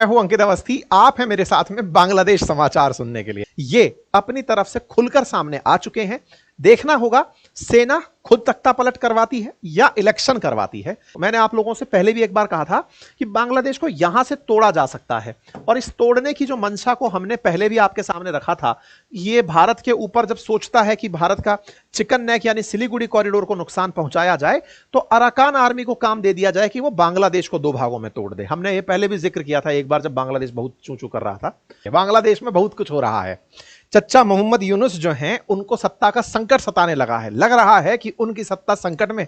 मैं हूं अंकित अवस्थी। आप हैं मेरे साथ में बांग्लादेश समाचार सुनने के लिए। ये अपनी तरफ से खुलकर सामने आ चुके हैं। देखना होगा सेना खुद तख्ता पलट करवाती है या इलेक्शन करवाती है। मैंने आप लोगों से पहले भी एक बार कहा था कि बांग्लादेश को यहां से तोड़ा जा सकता है, और इस तोड़ने की जो मंशा को हमने पहले भी आपके सामने रखा था। ये भारत के ऊपर जब सोचता है कि भारत का चिकन नेक यानी सिलीगुड़ी कॉरिडोर को नुकसान पहुंचाया जाए, तो अराकान आर्मी को काम दे दिया जाए कि वो बांग्लादेश को दो भागों में तोड़ दे। हमने ये पहले भी जिक्र किया था एक बार, जब बांग्लादेश बहुत चू चू कर रहा था। बांग्लादेश में बहुत कुछ हो रहा है। चच्चा मोहम्मद यूनुस जो हैं, उनको सत्ता का संकट सताने लगा है। लग रहा है कि उनकी सत्ता संकट में,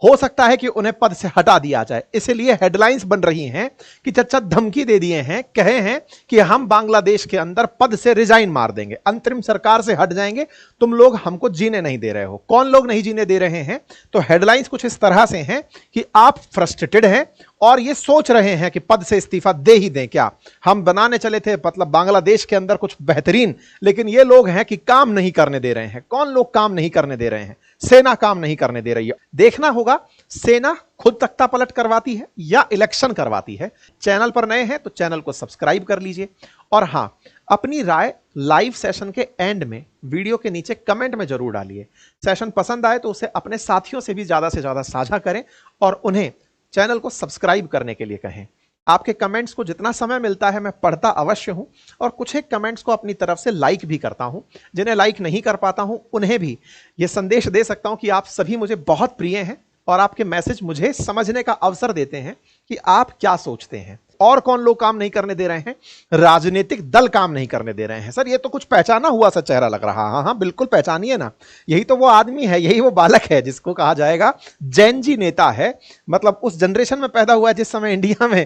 हो सकता है कि उन्हें पद से हटा दिया जाए। इसलिए हेडलाइंस बन रही हैं कि चच्चा धमकी दे दिए हैं, कहे हैं कि हम बांग्लादेश के अंदर पद से रिजाइन मार देंगे, अंतरिम सरकार से हट जाएंगे, तुम लोग हमको जीने नहीं दे रहे हो। कौन लोग नहीं जीने दे रहे हैं? तो हेडलाइंस कुछ इस तरह से हैं कि आप फ्रस्ट्रेटेड हैं और ये सोच रहे हैं कि पद से इस्तीफा दे ही दें क्या। हम बनाने चले थे मतलब बांग्लादेश के अंदर कुछ बेहतरीन, लेकिन ये लोग हैं कि काम नहीं करने दे रहे हैं। कौन लोग काम नहीं करने दे रहे हैं? सेना काम नहीं करने दे रही है। देखना होगा सेना खुद तख्ता पलट करवाती है या इलेक्शन करवाती है। चैनल पर नए हैं तो चैनल को सब्सक्राइब कर लीजिए, और हां, अपनी राय लाइव सेशन के एंड में वीडियो के नीचे कमेंट में जरूर डालिए। सेशन पसंद आए तो उसे अपने साथियों से भी ज्यादा से ज्यादा साझा करें और उन्हें चैनल को सब्सक्राइब करने के लिए कहें। आपके कमेंट्स को जितना समय मिलता है मैं पढ़ता अवश्य हूं, और कुछ एक कमेंट्स को अपनी तरफ से लाइक भी करता हूं। जिन्हें लाइक नहीं कर पाता हूं उन्हें भी यह संदेश दे सकता हूं कि आप सभी मुझे बहुत प्रिय हैं, और आपके मैसेज मुझे समझने का अवसर देते हैं कि आप क्या सोचते हैं। और कौन लोग काम नहीं करने दे रहे हैं? राजनीतिक दल काम नहीं करने दे रहे हैं। सर, ये तो कुछ पहचाना हुआ सा चेहरा लग रहा है। हाँ हाँ, बिल्कुल पहचानिए ना। यही तो वो आदमी है, यही वो बालक है जिसको कहा जाएगा जैन जी नेता है। मतलब उस जनरेशन में पैदा हुआ है जिस समय इंडिया में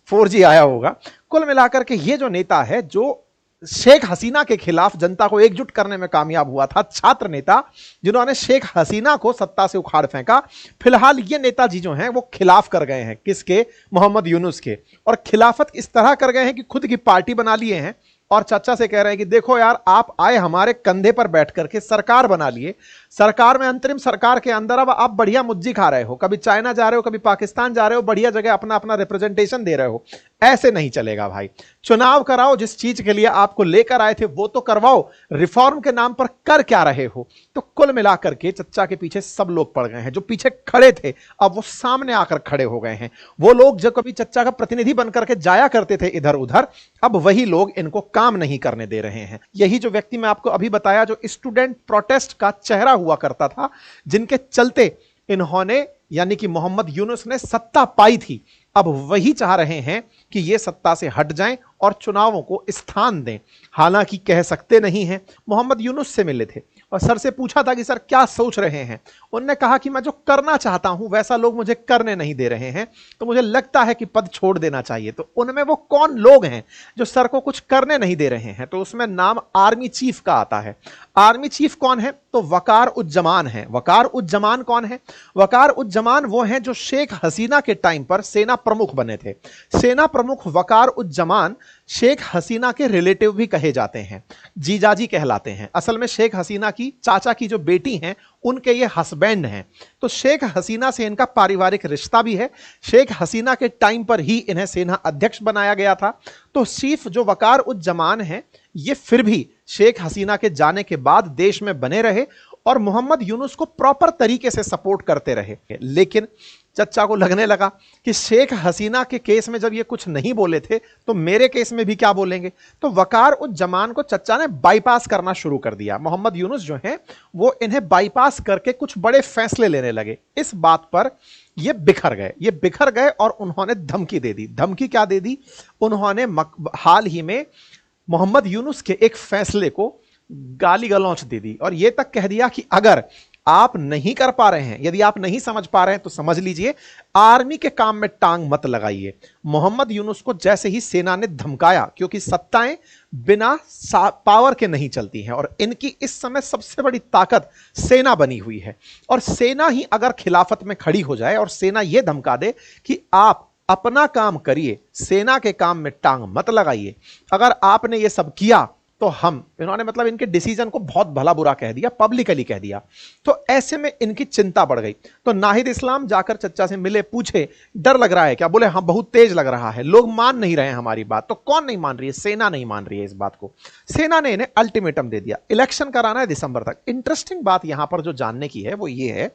4G आया होगा। कुल मिलाकर के ये जो नेता है, जो शेख हसीना के खिलाफ जनता को एकजुट करने में कामयाब हुआ था, छात्र नेता जिन्होंने शेख हसीना को सत्ता से उखाड़ फेंका। फिलहाल ये नेताजी जो हैं वो खिलाफ कर गए हैं। किसके? मोहम्मद यूनुस के। और खिलाफत इस तरह कर गए हैं कि खुद की पार्टी बना लिए हैं, और चाचा से कह रहे हैं कि देखो यार, आप आए हमारे कंधे पर बैठ करके सरकार बना लिए। सरकार में, अंतरिम सरकार के अंदर अब आप बढ़िया मुज्जी खा रहे हो। कभी चाइना जा रहे हो, कभी पाकिस्तान जा रहे हो, बढ़िया जगह अपना अपना रिप्रेजेंटेशन दे रहे हो। ऐसे नहीं चलेगा भाई। चुनाव कराओ, जिस चीज के लिए आपको लेकर आए थे वो तो करवाओ। रिफॉर्म के नाम पर कर क्या रहे हो? तो कुल मिलाकर के चच्चा के पीछे सब लोग पड़ गए हैं। जो पीछे खड़े थे अब वो सामने आकर खड़े हो गए हैं। वो लोग जो कभी चच्चा का प्रतिनिधि बनकर के जाया करते थे इधर उधर, अब वही लोग इनको काम नहीं करने दे रहे हैं। यही जो व्यक्ति मैं आपको अभी बताया, जो स्टूडेंट प्रोटेस्ट का चेहरा हुआ करता था, जिनके चलते इन्होंने यानी कि मोहम्मद यूनुस ने सत्ता पाई थी, अब वही चाह रहे हैं कि ये सत्ता से हट जाएं और चुनावों को स्थान दें। हालांकि कह सकते नहीं हैं। मोहम्मद यूनुस से मिले थे और सर से पूछा था कि सर क्या सोच रहे हैं। उन्होंने कहा कि मैं जो करना चाहता हूं वैसा लोग मुझे करने नहीं दे रहे हैं, तो मुझे लगता है कि पद छोड़ देना चाहिए। तो उनमें वो कौन लोग हैं जो सर को कुछ करने नहीं दे रहे हैं? तो उसमें नाम आर्मी चीफ का आता है। आर्मी चीफ कौन है? तो वकार उज्जमान है। वकार उज्जमान कौन है? वकार उज्जमान वो हैं जो शेख हसीना के टाइम पर सेना प्रमुख बने थे। सेना प्रमुख वकार उज्जमान शेख हसीना के रिलेटिव भी कहे जाते हैं, जीजाजी कहलाते हैं। असल में शेख हसीना की चाचा की जो बेटी हैं उनके ये हस्बैंड हैं। तो शेख हसीना से इनका पारिवारिक रिश्ता भी है। शेख हसीना के टाइम पर ही इन्हें सेना अध्यक्ष बनाया गया था। तो चीफ जो वकार उज्जमान है, ये फिर भी शेख हसीना के जाने के बाद देश में बने रहे और मोहम्मद यूनुस को प्रॉपर तरीके से सपोर्ट करते रहे। लेकिन चच्चा को लगने लगा कि शेख हसीना के केस में जब ये कुछ नहीं बोले थे तो मेरे केस में भी क्या बोलेंगे। तो वकार उज्जमान को चच्चा ने बाईपास करना शुरू कर दिया। मोहम्मद यूनुस जो हैं वो इन्हें बाईपास करके कुछ बड़े फैसले लेने लगे। इस बात पर ये बिखर गए और उन्होंने धमकी दे दी। धमकी क्या दे दी? उन्होंने हाल ही में मोहम्मद यूनुस के एक फैसले को गाली गलौच दे दी, और यह तक कह दिया कि अगर आप नहीं कर पा रहे हैं, यदि आप नहीं समझ पा रहे हैं तो समझ लीजिए, आर्मी के काम में टांग मत लगाइए। मोहम्मद यूनुस को जैसे ही सेना ने धमकाया, क्योंकि सत्ताएं बिना पावर के नहीं चलती हैं, और इनकी इस समय सबसे बड़ी ताकत सेना बनी हुई है। और सेना ही अगर खिलाफत में खड़ी हो जाए और सेना यह धमका दे कि आप अपना काम करिए, सेना के काम में टांग मत लगाइए, अगर आपने यह सब किया तो हम, इन्होंने मतलब इनके डिसीजन को बहुत भला बुरा कह दिया, पब्लिकली कह दिया। तो ऐसे में इनकी चिंता बढ़ गई। तो नाहिद इस्लाम जाकर चचा से मिले, पूछे डर लग रहा है क्या? बोले हाँ बहुत तेज लग रहा है, लोग मान नहीं रहे हैं हमारी बात। तो कौन नहीं मान रही है? सेना नहीं मान रही है इस बात को। सेना ने इन्हें अल्टीमेटम दे दिया, इलेक्शन कराना है दिसंबर तक। इंटरेस्टिंग बात यहां पर जो जानने की है वो ये है,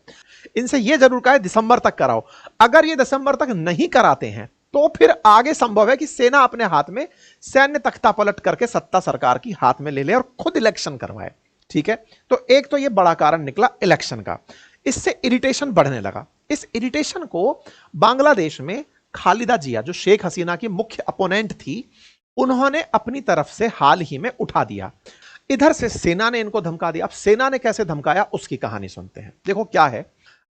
इनसे ये जरूर कहा है दिसंबर तक कराओ। अगर ये दिसंबर तक नहीं कराते हैं तो फिर आगे संभव है कि सेना अपने हाथ में सैन्य तख्ता पलट करके सत्ता सरकार की हाथ में ले ले और खुद इलेक्शन करवाए। ठीक है, तो एक तो ये बड़ा कारण निकला इलेक्शन का। इससे इरिटेशन बढ़ने लगा। इस इरिटेशन को बांग्लादेश में खालिदा जिया, जो शेख हसीना की मुख्य अपोनेंट थी, उन्होंने अपनी तरफ से हाल ही में उठा दिया। इधर से सेना ने इनको धमका दिया। अब सेना ने कैसे धमकाया उसकी कहानी सुनते हैं। देखो क्या है,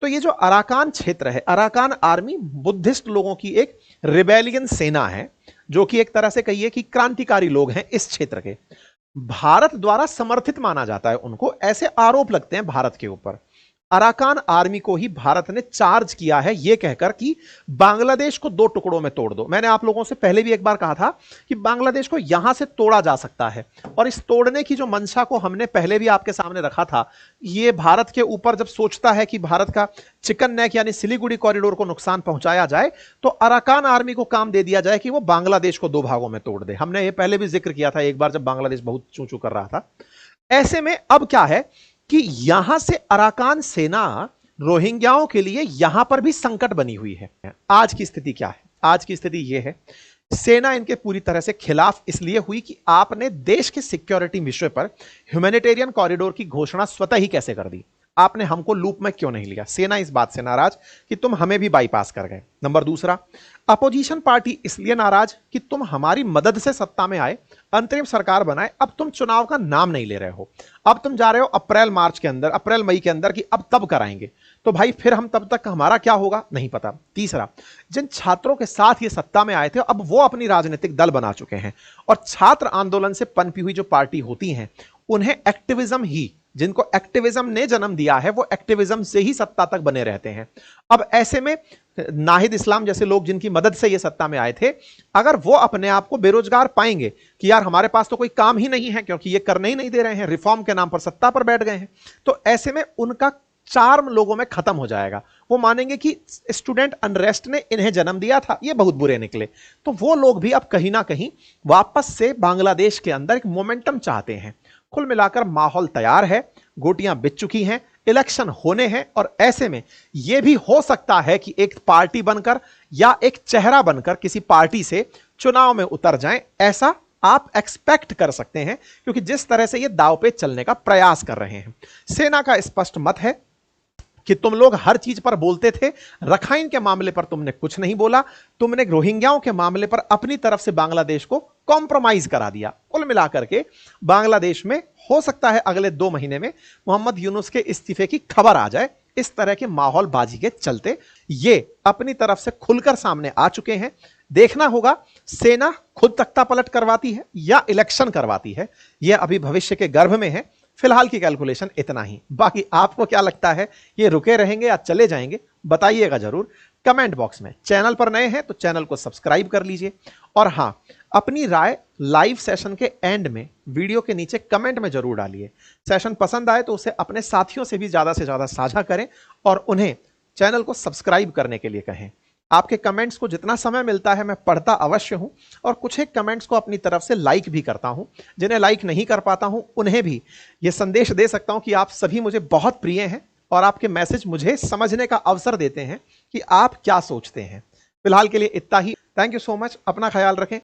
तो ये जो अराकान क्षेत्र है, अराकान आर्मी बुद्धिस्ट लोगों की एक रिबेलियन सेना है, जो कि एक तरह से कहिए कि क्रांतिकारी लोग हैं इस क्षेत्र के। भारत द्वारा समर्थित माना जाता है उनको, ऐसे आरोप लगते हैं भारत के ऊपर। अराकान आर्मी को ही भारत ने चार्ज किया है यह कहकर कि बांग्लादेश को 2 टुकड़ों में तोड़ दो। मैंने आप लोगों से पहले भी एक बार कहा था कि बांग्लादेश को यहां से तोड़ा जा सकता है, और इस तोड़ने की जो मंशा को हमने पहले भी आपके सामने रखा था, यह भारत के ऊपर जब सोचता है कि भारत का चिकन नेक यानी सिलीगुड़ी कॉरिडोर को नुकसान पहुंचाया जाए, तो अराकान आर्मी को काम दे दिया जाए कि वो बांग्लादेश को 2 भागों में तोड़ दे। हमने ये पहले भी जिक्र किया था एक बार जब बांग्लादेश बहुत चू चू कर रहा था। ऐसे में अब क्या है कि यहां से अराकान सेना रोहिंग्याओं के लिए यहां पर भी संकट बनी हुई है। आज की स्थिति क्या है? आज की स्थिति यह है, सेना इनके पूरी तरह से खिलाफ इसलिए हुई कि आपने देश के सिक्योरिटी विषय पर ह्यूमैनिटेरियन कॉरिडोर की घोषणा स्वतः ही कैसे कर दी? आपने हमको लूप में क्यों नहीं लिया? सेना इस बात से नाराज कि तुम हमें भी बाईपास कर गए। नंबर दूसरा, अपोजिशन पार्टी इसलिए नाराज कि तुम हमारी मदद से सत्ता में आए, अंतरिम सरकार बनाए, अब तुम चुनाव का नाम नहीं ले रहे हो। अब तुम जा रहे हो अप्रैल मई के अंदर कि अब तब कराएंगे। तो भाई फिर हम तब तक हमारा क्या होगा नहीं पता। तीसरा, जिन छात्रों के साथ ये सत्ता में आए थे अब वो अपनी राजनीतिक दल बना चुके हैं, और छात्र आंदोलन से पनपी हुई जो पार्टी होती हैं उन्हें एक्टिविज्म ही, जिनको एक्टिविज्म ने जन्म दिया है, वो एक्टिविज्म से ही सत्ता तक बने रहते हैं। अब ऐसे में नाहिद इस्लाम जैसे लोग जिनकी मदद से ये सत्ता में आए थे, अगर वो अपने आप को बेरोजगार पाएंगे कि यार हमारे पास तो कोई काम ही नहीं है क्योंकि ये करने ही नहीं दे रहे हैं, रिफॉर्म के नाम पर सत्ता पर बैठ गए हैं, तो ऐसे में उनका चार्म लोगों में खत्म हो जाएगा। वो मानेंगे कि स्टूडेंट अनरेस्ट ने इन्हें जन्म दिया था, ये बहुत बुरे निकले। तो वो लोग भी अब कहीं ना कहीं वापस से बांग्लादेश के अंदर एक मोमेंटम चाहते हैं। कुल मिलाकर माहौल तैयार है, गोटियां बिछ चुकी हैं, इलेक्शन होने हैं, और ऐसे में यह भी हो सकता है कि एक पार्टी बनकर या एक चेहरा बनकर किसी पार्टी से चुनाव में उतर जाएं। ऐसा आप एक्सपेक्ट कर सकते हैं, क्योंकि जिस तरह से ये दांव पे चलने का प्रयास कर रहे हैं। सेना का स्पष्ट मत है कि तुम लोग हर चीज पर बोलते थे, रखाइन के मामले पर तुमने कुछ नहीं बोला, तुमने रोहिंग्याओं के मामले पर अपनी तरफ से बांग्लादेश को कॉम्प्रोमाइज करा दिया। कुल मिलाकर के बांग्लादेश में हो सकता है अगले 2 महीने में मोहम्मद यूनुस के इस्तीफे की खबर आ जाए। इस तरह के माहौल बाजी के चलते ये अपनी तरफ से खुलकर सामने आ चुके हैं। देखना होगा सेना खुद तख्ता पलट करवाती है या इलेक्शन करवाती है, यह अभी भविष्य के गर्भ में है। फिलहाल की कैलकुलेशन इतना ही। बाकी आपको क्या लगता है, ये रुके रहेंगे या चले जाएंगे? बताइएगा जरूर कमेंट बॉक्स में। चैनल पर नए हैं तो चैनल को सब्सक्राइब कर लीजिए, और हां, अपनी राय लाइव सेशन के एंड में वीडियो के नीचे कमेंट में जरूर डालिए। सेशन पसंद आए तो उसे अपने साथियों से भी ज्यादा साझा करें और उन्हें चैनल को सब्सक्राइब करने के लिए कहें। आपके कमेंट्स को जितना समय मिलता है मैं पढ़ता अवश्य हूं, और कुछ एक कमेंट्स को अपनी तरफ से लाइक भी करता हूं। जिन्हें लाइक नहीं कर पाता हूं उन्हें भी यह संदेश दे सकता हूं कि आप सभी मुझे बहुत प्रिय हैं, और आपके मैसेज मुझे समझने का अवसर देते हैं कि आप क्या सोचते हैं। फिलहाल के लिए इतना ही। Thank you so much. अपना ख्याल रखें।